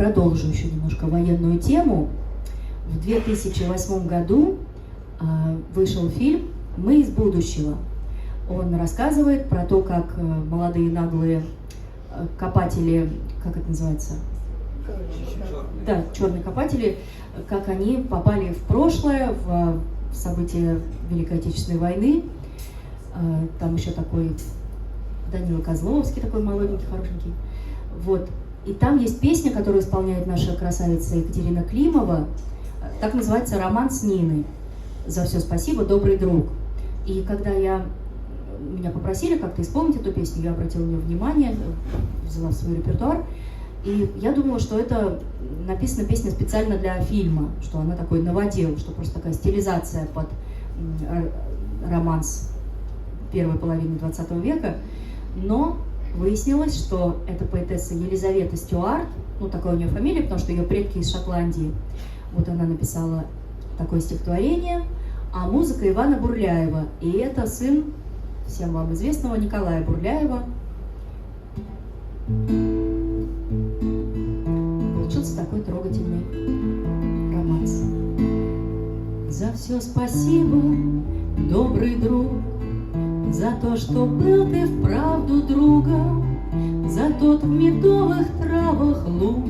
продолжу еще немножко военную тему. В 2008 году вышел фильм «Мы из будущего». Он рассказывает про то, как молодые наглые копатели, как это называется? Да, черные копатели, как они попали в прошлое, в события Великой Отечественной войны. Там еще такой Данила Козловский, такой молоденький, хорошенький. Вот. И там есть песня, которую исполняет наша красавица Екатерина Климова. Так называется «Роман с Ниной». «За все спасибо, добрый друг». И когда меня попросили как-то исполнить эту песню, я обратила на нее внимание, взяла в свой репертуар. И я думала, что это написана песня специально для фильма, что она такой новодел, что просто такая стилизация под романс первой половины 20 века. Но выяснилось, что это поэтесса Елизавета Стюарт, ну такая у нее фамилия, потому что ее предки из Шотландии. Вот она написала такое стихотворение, а музыка Ивана Бурляева. И это сын всем вам известного Николая Бурляева. Получился такой трогательный романс. За все спасибо, добрый друг, за то, что был ты вправду другом, за тот в медовых травах луг,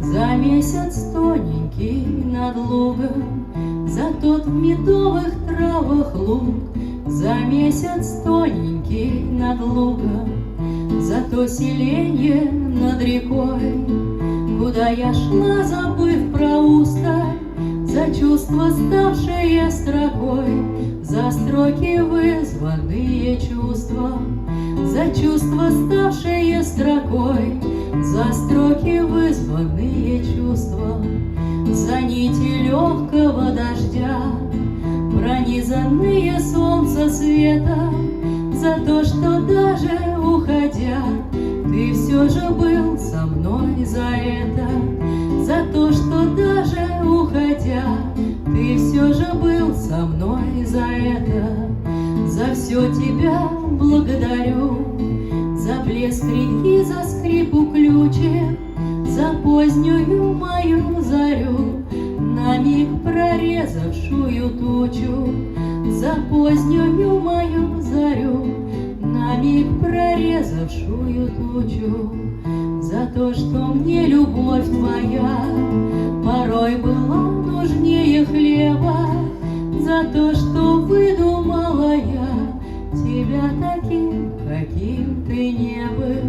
за месяц тоненький над лугом, за тот в медовых травах луг, за месяц тоненький над лугом, за то селенье над рекой, куда я шла, забыв про усталь, за чувства, ставшие строкой, за строки, вызванные чувством, за чувства, ставшие строкой, за строки, вызванные чувством, за нити легкого дождя, пронизанные солнца светом, за то, что даже уходя, ты все же был со мной за это, за то, что даже уходя, ты все же был со мной за это. За все тебя благодарю, за блеск реки, за скрипу ключи, за позднюю мою зарю, на миг прорезавшую тучу, за позднюю мою зарю, на миг прорезавшую тучу, за то, что мне любовь твоя порой была нужнее хлеба, за то, что выдумала я тебя таким, каким ты не был.